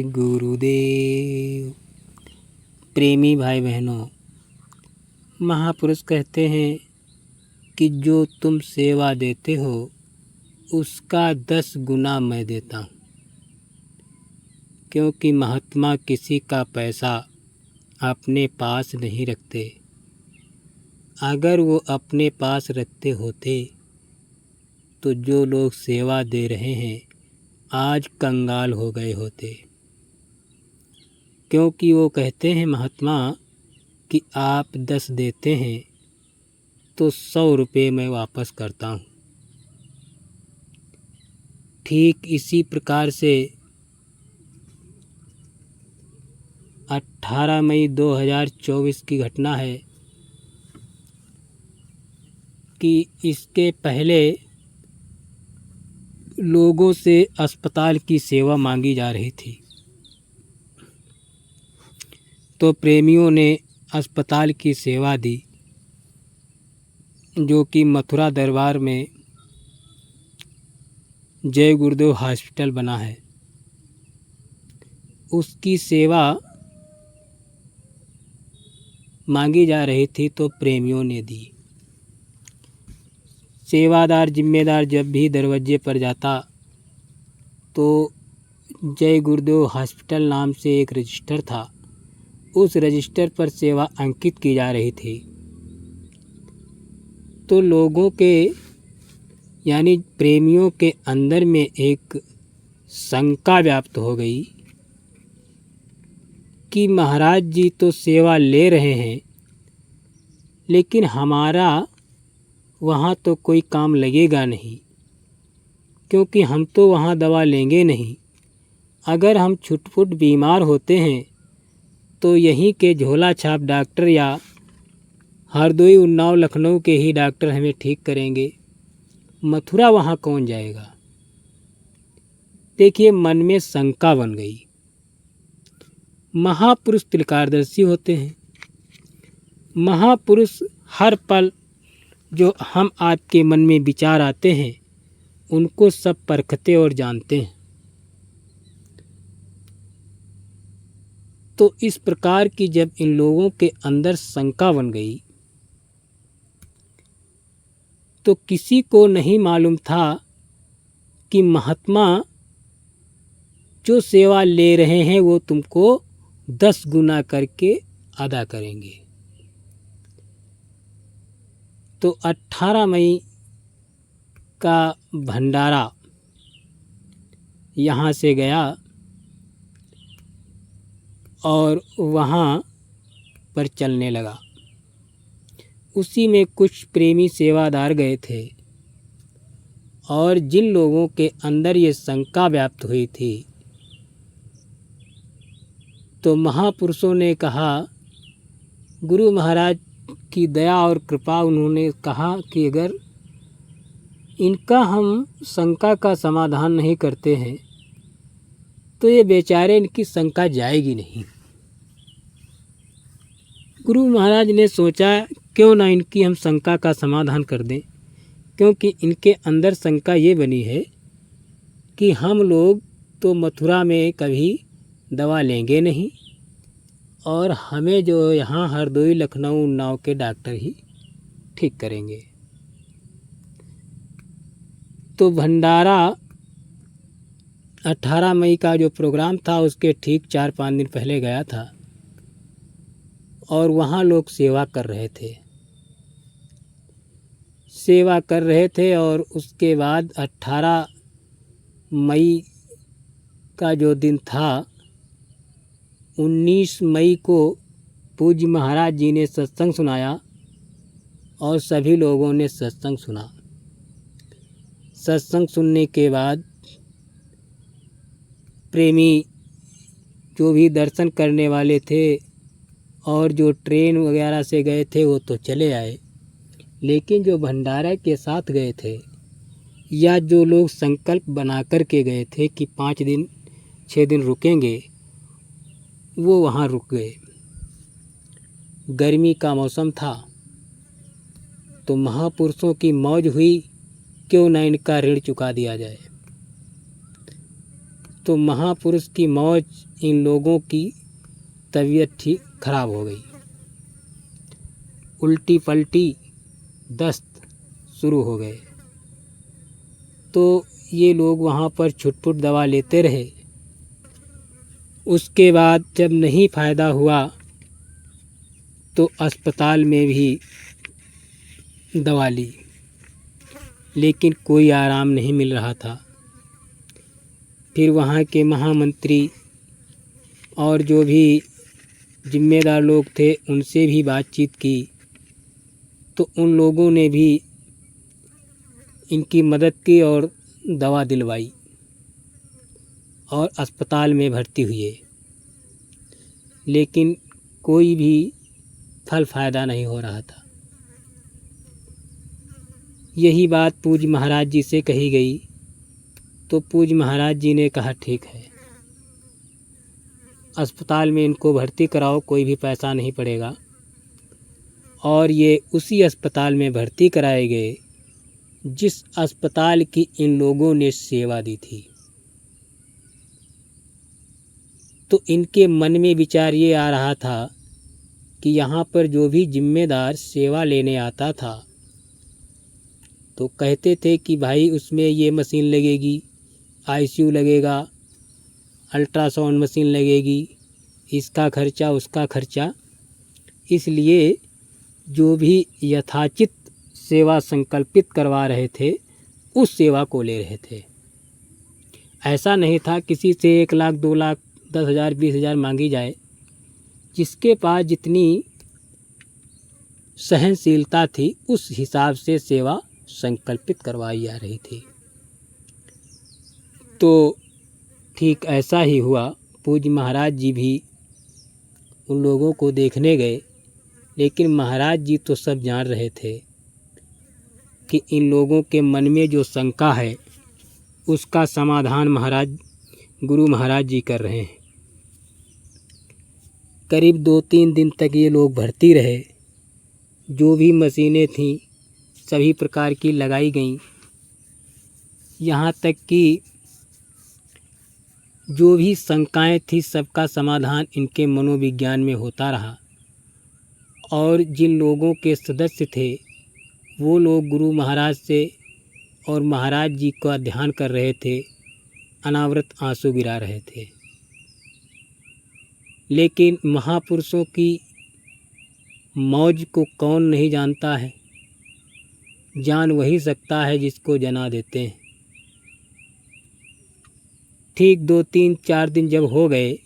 गुरुदेव। प्रेमी भाई बहनों, महापुरुष कहते हैं कि जो तुम सेवा देते हो उसका 10 गुना मैं देता हूँ, क्योंकि महात्मा किसी का पैसा अपने पास नहीं रखते। अगर वो अपने पास रखते होते तो जो लोग सेवा दे रहे हैं आज कंगाल हो गए होते, क्योंकि वो कहते हैं महात्मा कि आप 10 देते हैं तो 100 रुपये मैं वापस करता हूँ। ठीक इसी प्रकार से 18 मई 2024 की घटना है कि इसके पहले लोगों से अस्पताल की सेवा मांगी जा रही थी, तो प्रेमियों ने अस्पताल की सेवा दी, जो कि मथुरा दरबार में जय गुरुदेव हॉस्पिटल बना है। उसकी सेवा मांगी जा रही थी तो प्रेमियों ने दी। सेवादार जिम्मेदार जब भी दरवाजे पर जाता तो जय गुरुदेव हॉस्पिटल नाम से एक रजिस्टर था, उस रजिस्टर पर सेवा अंकित की जा रही थी। तो लोगों के यानी प्रेमियों के अंदर में एक शंका व्याप्त हो गई कि महाराज जी तो सेवा ले रहे हैं, लेकिन हमारा वहाँ तो कोई काम लगेगा नहीं, क्योंकि हम तो वहाँ दवा लेंगे नहीं। अगर हम छुटपुट बीमार होते हैं तो यहीं के झोला छाप डॉक्टर या हरदोई, उन्नाव, लखनऊ के ही डॉक्टर हमें ठीक करेंगे। मथुरा वहाँ कौन जाएगा? देखिए, मन में शंका बन गई। महापुरुष त्रिकारदर्शी होते हैं। महापुरुष हर पल जो हम आपके मन में विचार आते हैं उनको सब परखते और जानते हैं। तो इस प्रकार की जब इन लोगों के अंदर शंका बन गई तो किसी को नहीं मालूम था कि महात्मा जो सेवा ले रहे हैं वो तुमको 10 गुना करके अदा करेंगे। तो 18 मई का भंडारा यहाँ से गया और वहाँ पर चलने लगा। उसी में कुछ प्रेमी सेवादार गए थे और जिन लोगों के अंदर ये शंका व्याप्त हुई थी तो महापुरुषों ने कहा, गुरु महाराज की दया और कृपा, उन्होंने कहा कि अगर इनका हम शंका का समाधान नहीं करते हैं तो ये बेचारे, इनकी शंका जाएगी नहीं। गुरु महाराज ने सोचा क्यों ना इनकी हम शंका का समाधान कर दें, क्योंकि इनके अंदर शंका ये बनी है कि हम लोग तो मथुरा में कभी दवा लेंगे नहीं और हमें जो यहाँ हरदोई, लखनऊ, उन्नाव के डॉक्टर ही ठीक करेंगे। तो भंडारा 18 मई का जो प्रोग्राम था उसके ठीक 4-5 दिन पहले गया था और वहाँ लोग सेवा कर रहे थे और उसके बाद 18 मई का जो दिन था, 19 मई को पूज्य महाराज जी ने सत्संग सुनाया और सभी लोगों ने सत्संग सुना। सत्संग सुनने के बाद प्रेमी जो भी दर्शन करने वाले थे और जो ट्रेन वगैरह से गए थे वो तो चले आए, लेकिन जो भंडारा के साथ गए थे या जो लोग संकल्प बना कर के गए थे कि 5 दिन 6 दिन रुकेंगे, वो वहाँ रुक गए। गर्मी का मौसम था तो महापुरुषों की मौज हुई, क्यों न इनका ऋण चुका दिया जाए। तो महापुरुष की मौज इन लोगों की तबीयत ठीक खराब हो गई। उल्टी पल्टी दस्त शुरू हो गए। तो ये लोग वहाँ पर छुटपुट दवा लेते रहे। उसके बाद जब नहीं फ़ायदा हुआ तो अस्पताल में भी दवा ली, लेकिन कोई आराम नहीं मिल रहा था। फिर वहाँ के महामंत्री और जो भी जिम्मेदार लोग थे उनसे भी बातचीत की, तो उन लोगों ने भी इनकी मदद की और दवा दिलवाई और अस्पताल में भर्ती हुए, लेकिन कोई भी फल फ़ायदा नहीं हो रहा था। यही बात पूज्य महाराज जी से कही गई, तो पूज्य महाराज जी ने कहा ठीक है, अस्पताल में इनको भर्ती कराओ, कोई भी पैसा नहीं पड़ेगा। और ये उसी अस्पताल में भर्ती कराए गए जिस अस्पताल की इन लोगों ने सेवा दी थी। तो इनके मन में विचार ये आ रहा था कि यहाँ पर जो भी जिम्मेदार सेवा लेने आता था तो कहते थे कि भाई उसमें ये मशीन लगेगी, आईसीयू लगेगा, अल्ट्रासाउंड मशीन लगेगी, इसका खर्चा उसका खर्चा। इसलिए जो भी यथाचित सेवा संकल्पित करवा रहे थे उस सेवा को ले रहे थे। ऐसा नहीं था किसी से 1 लाख 2 लाख 10,000 20,000 मांगी जाए। जिसके पास जितनी सहनशीलता थी उस हिसाब से सेवा संकल्पित करवाई जा रही थी। तो ठीक ऐसा ही हुआ। पूज्य महाराज जी भी उन लोगों को देखने गए, लेकिन महाराज जी तो सब जान रहे थे कि इन लोगों के मन में जो शंका है उसका समाधान गुरु महाराज जी कर रहे हैं। करीब 2-3 दिन तक ये लोग भर्ती रहे। जो भी मशीनें थीं सभी प्रकार की लगाई गईं, यहाँ तक कि जो भी शंकाएं थी सबका समाधान इनके मनोविज्ञान में होता रहा। और जिन लोगों के सदस्य थे वो लोग गुरु महाराज से और महाराज जी का ध्यान कर रहे थे, अनावरत आंसू गिरा रहे थे। लेकिन महापुरुषों की मौज को कौन नहीं जानता है, जान वही सकता है जिसको जना देते हैं। ठीक 2-3-4 दिन जब हो गए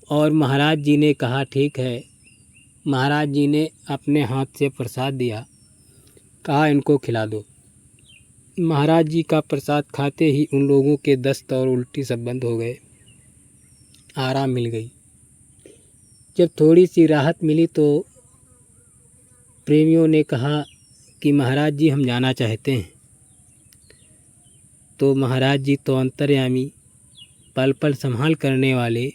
और महाराज जी ने कहा ठीक है, महाराज जी ने अपने हाथ से प्रसाद दिया, कहा इनको खिला दो। महाराज जी का प्रसाद खाते ही उन लोगों के दस्त और उल्टी सब बंद हो गए, आराम मिल गई। जब थोड़ी सी राहत मिली तो प्रेमियों ने कहा कि महाराज जी हम जाना चाहते हैं। तो महाराज जी तो अंतर्यामी, पल पल संभाल करने वाले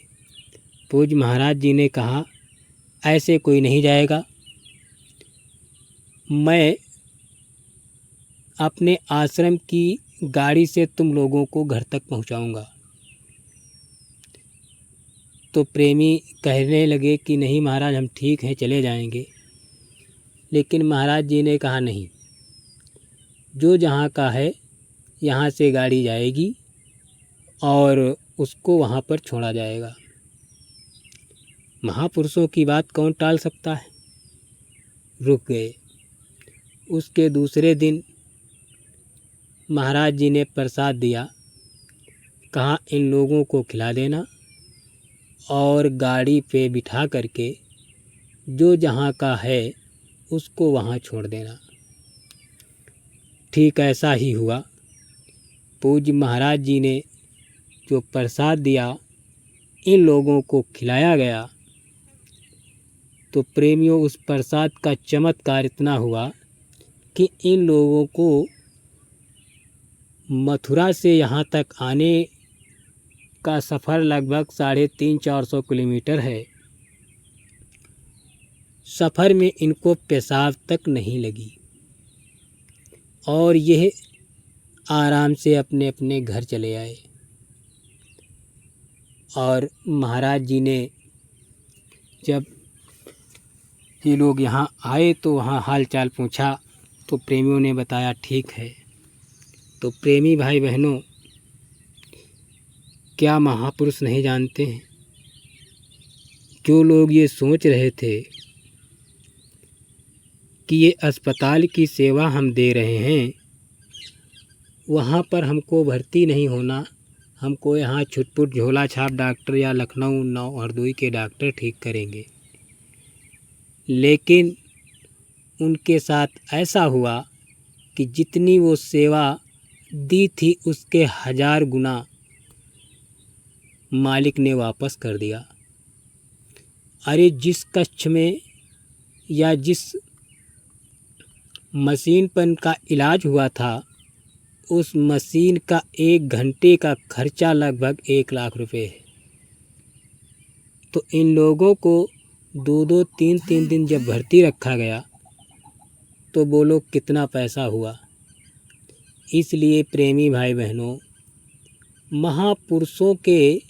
पूज्य महाराज जी ने कहा ऐसे कोई नहीं जाएगा, मैं अपने आश्रम की गाड़ी से तुम लोगों को घर तक पहुंचाऊंगा। तो प्रेमी कहने लगे कि नहीं महाराज हम ठीक हैं, चले जाएंगे। लेकिन महाराज जी ने कहा नहीं, जो जहाँ का है यहाँ से गाड़ी जाएगी और उसको वहाँ पर छोड़ा जाएगा। महापुरुषों की बात कौन टाल सकता है। रुक गए। उसके दूसरे दिन महाराज जी ने प्रसाद दिया, कहा इन लोगों को खिला देना और गाड़ी पे बिठा करके जो जहाँ का है उसको वहाँ छोड़ देना। ठीक ऐसा ही हुआ। पूज्य महाराज जी ने जो प्रसाद दिया इन लोगों को खिलाया गया। तो प्रेमियों उस प्रसाद का चमत्कार इतना हुआ कि इन लोगों को मथुरा से यहाँ तक आने का सफ़र लगभग 350-400 किलोमीटर है। सफ़र में इनको पेशाब तक नहीं लगी और यह आराम से अपने अपने घर चले आए। और महाराज जी ने जब ये लोग यहाँ आए तो वहाँ हाल चाल पूछा तो प्रेमियों ने बताया ठीक है। तो प्रेमी भाई बहनों, क्या महापुरुष नहीं जानते हैं? जो लोग ये सोच रहे थे कि ये अस्पताल की सेवा हम दे रहे हैं, वहाँ पर हमको भर्ती नहीं होना, हमको यहाँ छुटपुट झोला छाप डॉक्टर या लखनऊ नौ हरदोई के डॉक्टर ठीक करेंगे, लेकिन उनके साथ ऐसा हुआ कि जितनी वो सेवा दी थी उसके 1000 गुना मालिक ने वापस कर दिया। अरे जिस कक्ष में या जिस मशीन पर उनका इलाज हुआ था, उस मशीन का 1 घंटे का खर्चा लगभग 1 लाख रुपए है। तो इन लोगों को 2-2, 3-3 दिन जब भर्ती रखा गया तो बोलो कितना पैसा हुआ। इसलिए प्रेमी भाई बहनों, महापुरुषों के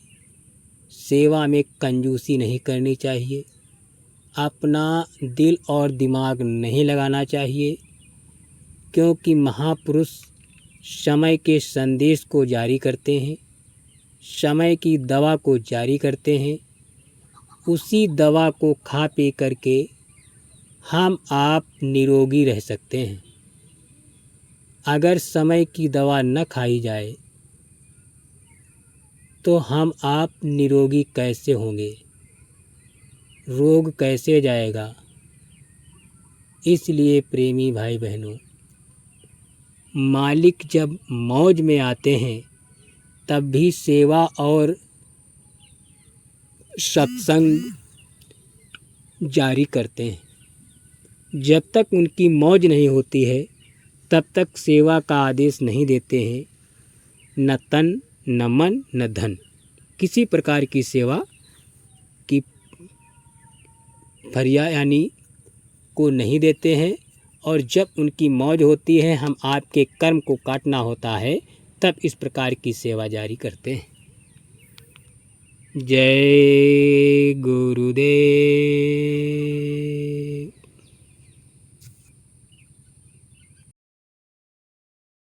सेवा में कंजूसी नहीं करनी चाहिए, अपना दिल और दिमाग नहीं लगाना चाहिए, क्योंकि महापुरुष समय के संदेश को जारी करते हैं, समय की दवा को जारी करते हैं। उसी दवा को खा पी करके हम आप निरोगी रह सकते हैं। अगर समय की दवा न खाई जाए तो हम आप निरोगी कैसे होंगे, रोग कैसे जाएगा। इसलिए प्रेमी भाई बहनों, मालिक जब मौज में आते हैं तब भी सेवा और सत्संग जारी करते हैं। जब तक उनकी मौज नहीं होती है तब तक सेवा का आदेश नहीं देते हैं। न तन, न मन, न धन, किसी प्रकार की सेवा की फरिया यानी को नहीं देते हैं। और जब उनकी मौज होती है, हम आपके कर्म को काटना होता है, तब इस प्रकार की सेवा जारी करते हैं। जय गुरुदेव।